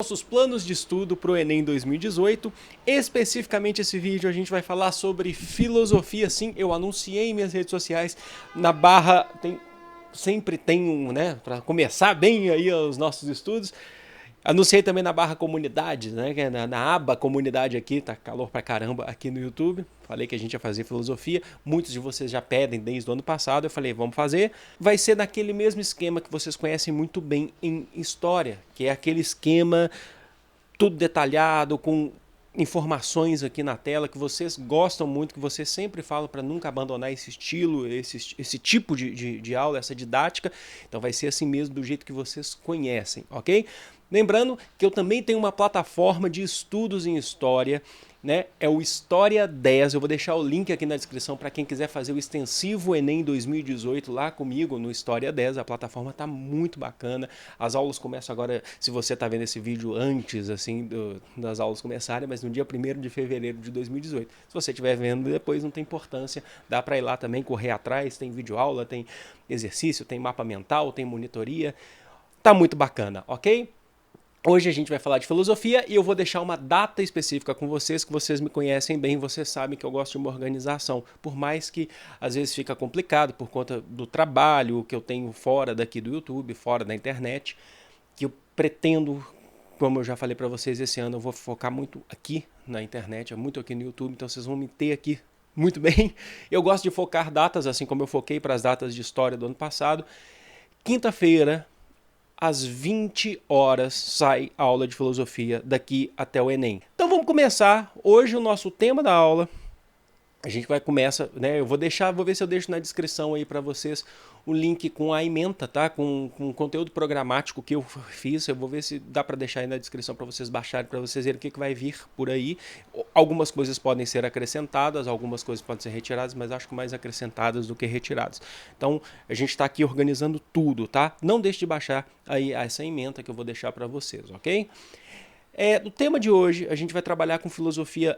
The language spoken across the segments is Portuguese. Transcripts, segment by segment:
nossos planos de estudo para o Enem 2018. Especificamente esse vídeo a gente vai falar sobre filosofia. Sim, eu anunciei em minhas redes sociais, na barra sempre tem um, né, para começar bem aí os nossos estudos. Anunciei também na barra comunidade, né, que é na aba comunidade aqui, tá calor pra caramba aqui no YouTube. Falei que a gente ia fazer filosofia, muitos de vocês já pedem desde o ano passado, eu falei, vamos fazer. Vai ser naquele mesmo esquema que vocês conhecem muito bem em história, que é aquele esquema tudo detalhado, com informações aqui na tela que vocês gostam muito, que vocês sempre falam para nunca abandonar esse estilo, esse tipo de aula, essa didática. Então vai ser assim mesmo, do jeito que vocês conhecem, ok? Lembrando que eu também tenho uma plataforma de estudos em história, né? É o História 10, eu vou deixar o link aqui na descrição para quem quiser fazer o extensivo Enem 2018 lá comigo no História 10, a plataforma tá muito bacana, as aulas começam agora, se você tá vendo esse vídeo antes assim das aulas começarem, mas no dia 1º de fevereiro de 2018, se você estiver vendo depois não tem importância, dá para ir lá também, correr atrás, tem videoaula, tem exercício, tem mapa mental, tem monitoria, tá muito bacana, ok? Hoje a gente vai falar de filosofia e eu vou deixar uma data específica com vocês, que vocês me conhecem bem, vocês sabem que eu gosto de uma organização, por mais que às vezes fica complicado por conta do trabalho que eu tenho fora daqui do YouTube, fora da internet, que eu pretendo, como eu já falei para vocês, esse ano eu vou focar muito aqui na internet, muito aqui no YouTube, então vocês vão me ter aqui muito bem. Eu gosto de focar datas, assim como eu foquei para as datas de história do ano passado. Quinta-feira, às 20 horas sai a aula de filosofia daqui até o Enem. Então vamos começar. Hoje o nosso tema da aula, a gente vai começar, né? Eu vou ver se eu deixo na descrição aí para vocês o link com a ementa, tá? Com conteúdo programático que eu fiz. Eu vou ver se dá para deixar aí na descrição para vocês baixarem, para vocês verem o que vai vir por aí. Algumas coisas podem ser acrescentadas, algumas coisas podem ser retiradas, mas acho que mais acrescentadas do que retiradas. Então a gente está aqui organizando tudo, tá? Não deixe de baixar aí essa ementa que eu vou deixar para vocês, ok? No tema de hoje a gente vai trabalhar com filosofia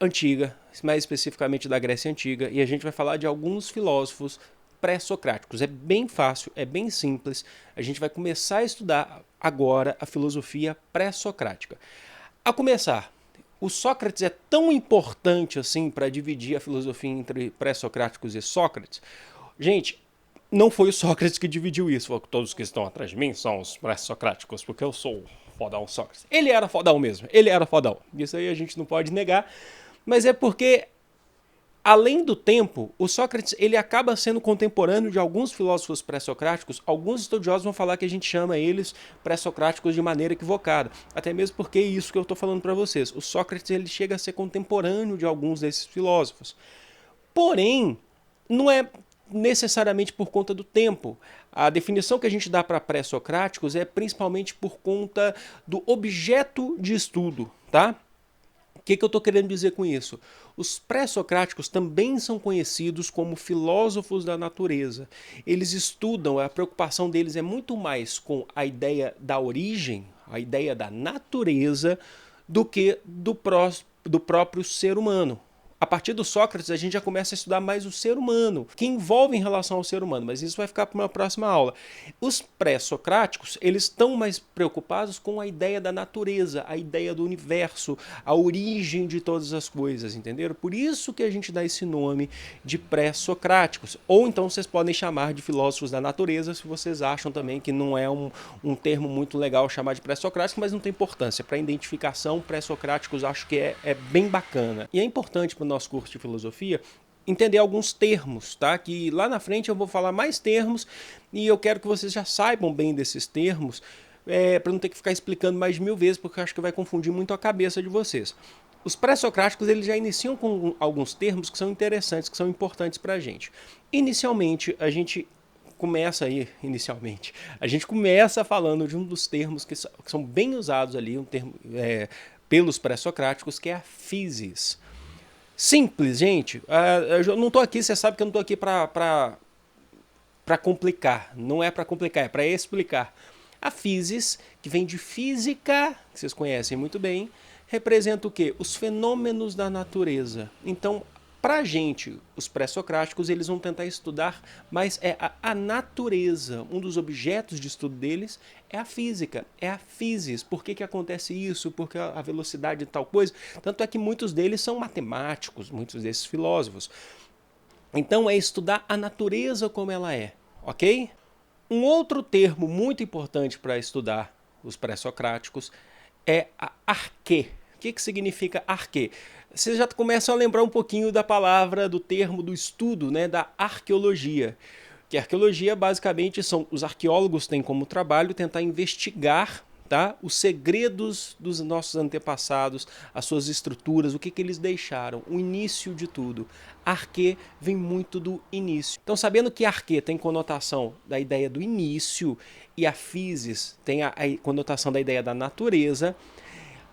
antiga, mais especificamente da Grécia Antiga, e a gente vai falar de alguns filósofos pré-socráticos. É bem fácil, é bem simples. A gente vai começar a estudar agora a filosofia pré-socrática. A começar, o Sócrates é tão importante assim para dividir a filosofia entre pré-socráticos e Sócrates? Gente, não foi o Sócrates que dividiu isso. Todos que estão atrás de mim são os pré-socráticos, porque eu sou fodão Sócrates. Ele era fodão mesmo, ele era fodão. Isso aí a gente não pode negar. Mas é porque, além do tempo, o Sócrates ele acaba sendo contemporâneo de alguns filósofos pré-socráticos. Alguns estudiosos vão falar que a gente chama eles pré-socráticos de maneira equivocada. Até mesmo porque é isso que eu estou falando para vocês. O Sócrates ele chega a ser contemporâneo de alguns desses filósofos. Porém, não é necessariamente por conta do tempo. A definição que a gente dá para pré-socráticos é principalmente por conta do objeto de estudo, tá? O que eu estou querendo dizer com isso? Os pré-socráticos também são conhecidos como filósofos da natureza. Eles estudam, a preocupação deles é muito mais com a ideia da origem, a ideia da natureza, do que do próprio ser humano. A partir do Sócrates, a gente já começa a estudar mais o ser humano, que envolve em relação ao ser humano, mas isso vai ficar para uma próxima aula. Os pré-socráticos, eles estão mais preocupados com a ideia da natureza, a ideia do universo, a origem de todas as coisas, entenderam? Por isso que a gente dá esse nome de pré-socráticos. Ou então vocês podem chamar de filósofos da natureza, se vocês acham também que não é um termo muito legal chamar de pré-socráticos, mas não tem importância. Para identificação, pré-socráticos acho que é bem bacana. E é importante para nosso curso de filosofia, entender alguns termos, tá? Que lá na frente eu vou falar mais termos e eu quero que vocês já saibam bem desses termos, para não ter que ficar explicando mais de 1000 vezes, porque eu acho que vai confundir muito a cabeça de vocês. Os pré-socráticos eles já iniciam com alguns termos que são interessantes, que são importantes para a gente. Inicialmente, a gente começa falando de um dos termos que são bem usados ali, um termo pelos pré-socráticos, que é a physis. Simples, gente. Eu não estou aqui, você sabe que eu não estou aqui para complicar. Não é para complicar, é para explicar. A physis, que vem de física, que vocês conhecem muito bem, representa o quê? Os fenômenos da natureza. Então, Pra gente, os pré-socráticos, eles vão tentar estudar mais a natureza. Um dos objetos de estudo deles é a física, é a physis. Por que acontece isso? Por que a velocidade de tal coisa? Tanto é que muitos deles são matemáticos, muitos desses filósofos. Então é estudar a natureza como ela é, ok? Um outro termo muito importante para estudar os pré-socráticos é a arquê. O que significa arquê? Vocês já começam a lembrar um pouquinho da palavra, do termo, do estudo, né, da arqueologia. Que a arqueologia, basicamente, são os arqueólogos têm como trabalho tentar investigar, tá, os segredos dos nossos antepassados, as suas estruturas, o que eles deixaram, o início de tudo. Arquê vem muito do início. Então, sabendo que arquê tem conotação da ideia do início e a physis tem a conotação da ideia da natureza,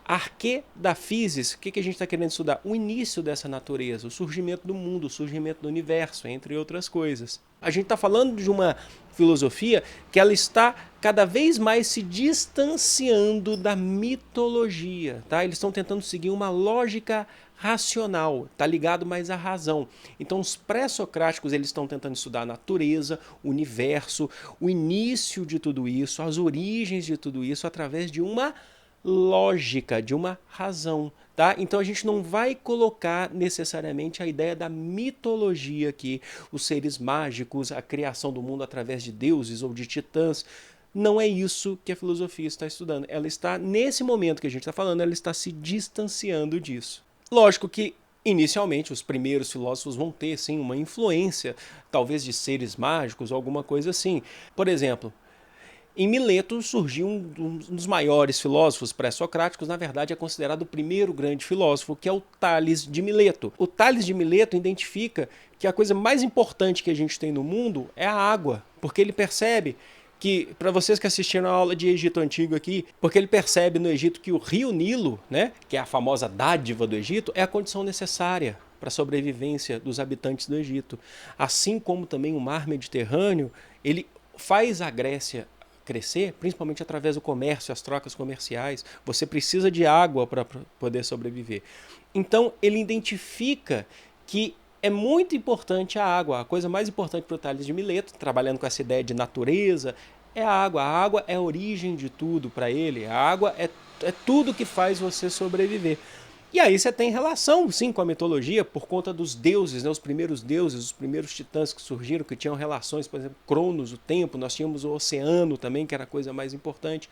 arquê da physis, o que a gente está querendo estudar? O início dessa natureza, o surgimento do mundo, o surgimento do universo, entre outras coisas. A gente está falando de uma filosofia que ela está cada vez mais se distanciando da mitologia. Tá? Eles estão tentando seguir uma lógica racional, está ligado mais à razão. Então os pré-socráticos eles estão tentando estudar a natureza, o universo, o início de tudo isso, as origens de tudo isso através de uma lógica, de uma razão, tá? Então a gente não vai colocar necessariamente a ideia da mitologia aqui, os seres mágicos, a criação do mundo através de deuses ou de titãs. Não é isso que a filosofia está estudando. Ela está, nesse momento que a gente está falando, ela está se distanciando disso. Lógico que inicialmente os primeiros filósofos vão ter sim uma influência, talvez de seres mágicos ou alguma coisa assim. Por exemplo, em Mileto surgiu um dos maiores filósofos pré-socráticos, na verdade é considerado o primeiro grande filósofo, que é o Tales de Mileto. O Tales de Mileto identifica que a coisa mais importante que a gente tem no mundo é a água, porque ele percebe que, para vocês que assistiram a aula de Egito Antigo aqui, porque ele percebe no Egito que o rio Nilo, né, que é a famosa dádiva do Egito, é a condição necessária para a sobrevivência dos habitantes do Egito. Assim como também o mar Mediterrâneo, ele faz a Grécia crescer, principalmente através do comércio, as trocas comerciais. Você precisa de água para poder sobreviver. Então, ele identifica que é muito importante a água. A coisa mais importante para o Tales de Mileto, trabalhando com essa ideia de natureza, é a água. A água é a origem de tudo para ele. A água é tudo que faz você sobreviver. E aí você tem relação, sim, com a mitologia, por conta dos deuses, né? Os primeiros titãs que surgiram, que tinham relações, por exemplo, Cronos, o tempo, nós tínhamos o oceano também, que era a coisa mais importante.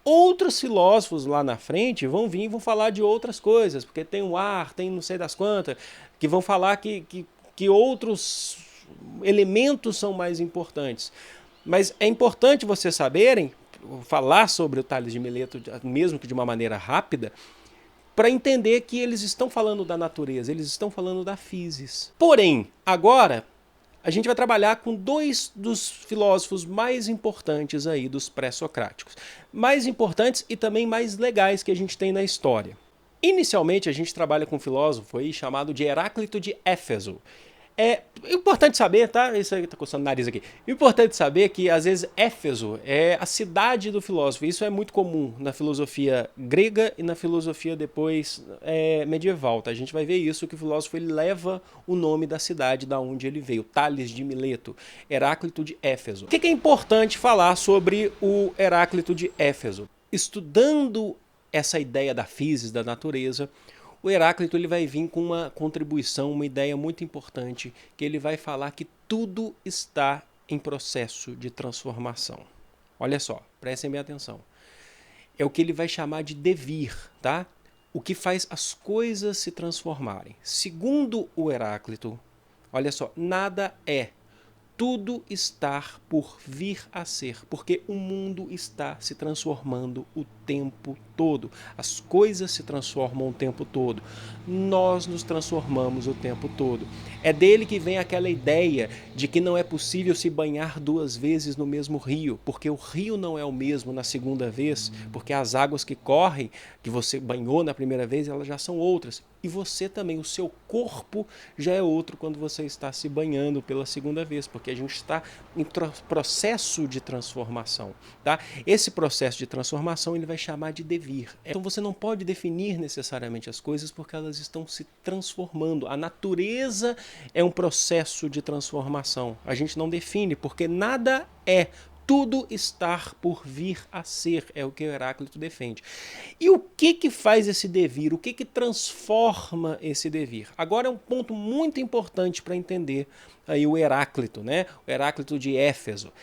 Outros filósofos lá na frente vão vir e vão falar de outras coisas, porque tem o ar, tem não sei das quantas, que vão falar que outros elementos são mais importantes. Mas é importante vocês saberem, falar sobre o Tales de Mileto, mesmo que de uma maneira rápida, para entender que eles estão falando da natureza, eles estão falando da physis. Porém, agora, a gente vai trabalhar com dois dos filósofos mais importantes aí dos pré-socráticos. Mais importantes e também mais legais que a gente tem na história. Inicialmente, a gente trabalha com um filósofo aí chamado de Heráclito de Éfeso. É importante saber, tá? Isso aí tá coçando o nariz aqui. Importante saber que, às vezes, Éfeso é a cidade do filósofo. Isso é muito comum na filosofia grega e na filosofia depois medieval, tá? A gente vai ver isso, que o filósofo ele leva o nome da cidade da onde ele veio. Tales de Mileto, Heráclito de Éfeso. O que é importante falar sobre o Heráclito de Éfeso? Estudando essa ideia da physis, da natureza, o Heráclito ele vai vir com uma contribuição, uma ideia muito importante, que ele vai falar que tudo está em processo de transformação. Olha só, prestem bem atenção. É o que ele vai chamar de devir, tá? O que faz as coisas se transformarem. Segundo o Heráclito, olha só, nada é. Tudo está por vir a ser, porque o mundo está se transformando o tempo todo. As coisas se transformam o tempo todo. Nós nos transformamos o tempo todo. É dele que vem aquela ideia de que não é possível se banhar duas vezes no mesmo rio, porque o rio não é o mesmo na segunda vez, porque as águas que correm, que você banhou na primeira vez, elas já são outras. E você também, o seu corpo já é outro quando você está se banhando pela segunda vez, porque a gente está em processo de transformação, tá? Esse processo de transformação ele vai chamar de devir. Então você não pode definir necessariamente as coisas porque elas estão se transformando. A natureza é um processo de transformação. A gente não define porque nada é. Tudo estar por vir a ser, é o que o Heráclito defende. E o que faz esse devir? O que transforma esse devir? Agora é um ponto muito importante para entender aí o Heráclito, né? O Heráclito de Éfeso.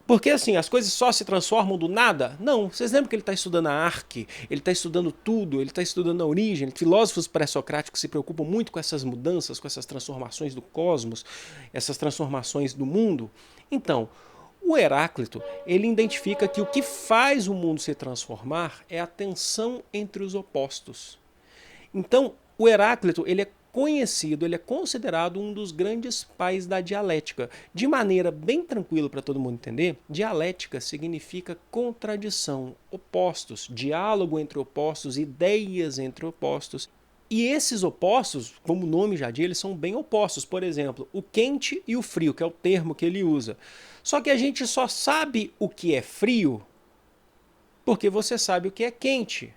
Porque assim, as coisas só se transformam do nada? Não, vocês lembram que ele está estudando a arque, ele está estudando tudo, ele está estudando a origem. Filósofos pré-socráticos se preocupam muito com essas mudanças, com essas transformações do cosmos, essas transformações do mundo. Então, o Heráclito, ele identifica que o que faz o mundo se transformar é a tensão entre os opostos. Então, o Heráclito, ele é conhecido, ele é considerado um dos grandes pais da dialética. De maneira bem tranquila para todo mundo entender, dialética significa contradição, opostos, diálogo entre opostos, ideias entre opostos. E esses opostos, como o nome já diz, eles são bem opostos. Por exemplo, o quente e o frio, que é o termo que ele usa. Só que a gente só sabe o que é frio porque você sabe o que é quente.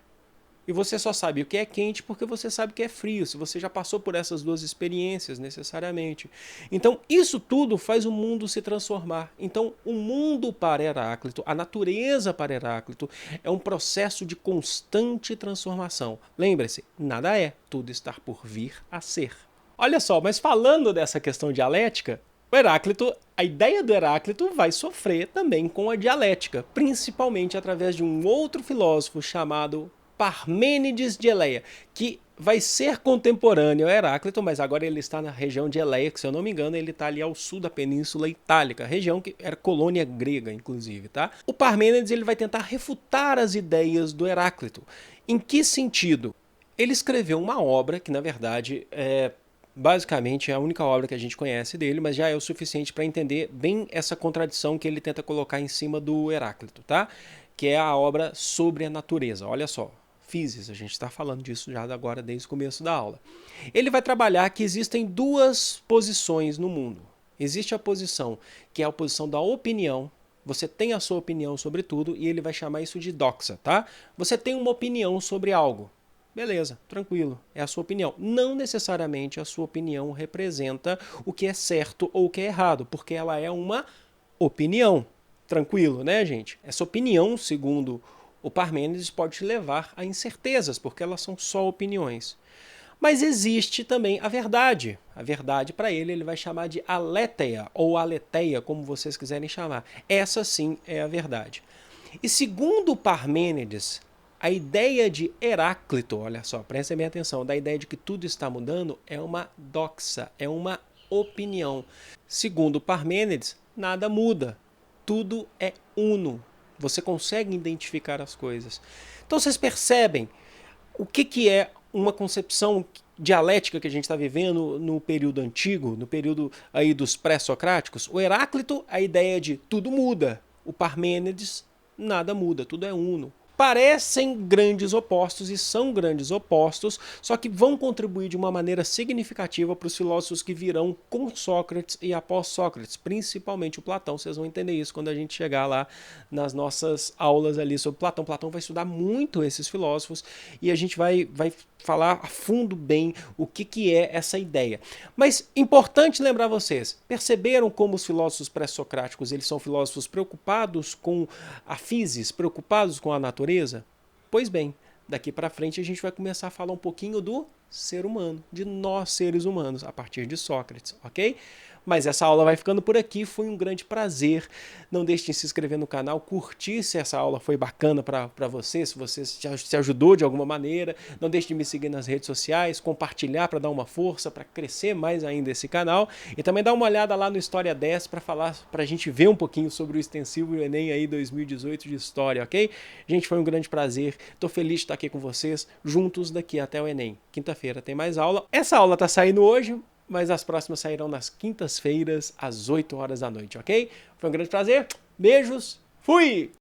E você só sabe o que é quente porque você sabe o que é frio, se você já passou por essas duas experiências necessariamente. Então isso tudo faz o mundo se transformar. Então o mundo para Heráclito, a natureza para Heráclito, é um processo de constante transformação. Lembre-se, nada é, tudo está por vir a ser. Olha só, mas falando dessa questão dialética, o Heráclito, a ideia do Heráclito vai sofrer também com a dialética, principalmente através de um outro filósofo chamado Parmênides de Eleia, que vai ser contemporâneo ao Heráclito, mas agora ele está na região de Eleia, que se eu não me engano ele está ali ao sul da Península Itálica, região que era colônia grega, inclusive, tá? O Parmênides ele vai tentar refutar as ideias do Heráclito. Em que sentido? Ele escreveu uma obra que, na verdade, basicamente é a única obra que a gente conhece dele, mas já é o suficiente para entender bem essa contradição que ele tenta colocar em cima do Heráclito, tá? Que é a obra sobre a natureza. Olha só, Físis, a gente está falando disso já agora desde o começo da aula. Ele vai trabalhar que existem duas posições no mundo. Existe a posição que é a posição da opinião. Você tem a sua opinião sobre tudo e ele vai chamar isso de doxa, tá? Você tem uma opinião sobre algo. Beleza, tranquilo, é a sua opinião. Não necessariamente a sua opinião representa o que é certo ou o que é errado, porque ela é uma opinião. Tranquilo, né, gente? Essa opinião, segundo o Parmênides, pode te levar a incertezas, porque elas são só opiniões. Mas existe também a verdade. A verdade, para ele vai chamar de aletheia, ou aletheia, como vocês quiserem chamar. Essa sim é a verdade. E segundo Parmênides, a ideia de Heráclito, olha só, prestem bem atenção, da ideia de que tudo está mudando é uma doxa, é uma opinião. Segundo Parmênides, nada muda. Tudo é uno. Você consegue identificar as coisas. Então vocês percebem o que é uma concepção dialética que a gente está vivendo no período antigo, no período aí dos pré-socráticos? O Heráclito, a ideia de tudo muda. O Parmênides, nada muda, tudo é uno. Parecem grandes opostos e são grandes opostos, só que vão contribuir de uma maneira significativa para os filósofos que virão com Sócrates e após Sócrates, principalmente o Platão. Vocês vão entender isso quando a gente chegar lá nas nossas aulas ali sobre Platão. Platão vai estudar muito esses filósofos e a gente vai falar a fundo bem o que é essa ideia. Mas importante lembrar vocês, perceberam como os filósofos pré-socráticos eles são filósofos preocupados com a physis, preocupados com a natureza? Pois bem, daqui para frente a gente vai começar a falar um pouquinho do ser humano, de nós seres humanos, a partir de Sócrates, ok? Mas essa aula vai ficando por aqui, foi um grande prazer. Não deixe de se inscrever no canal, curtir se essa aula foi bacana para você, se você se ajudou de alguma maneira. Não deixe de me seguir nas redes sociais, compartilhar para dar uma força, para crescer mais ainda esse canal. E também dá uma olhada lá no História 10 para a gente ver um pouquinho sobre o extensivo Enem aí 2018 de História, ok? Gente, foi um grande prazer. Estou feliz de estar aqui com vocês, juntos daqui até o Enem. Quinta-feira tem mais aula. Essa aula está saindo hoje, mas as próximas sairão nas quintas-feiras, às 8 horas da noite, ok? Foi um grande prazer, beijos, fui!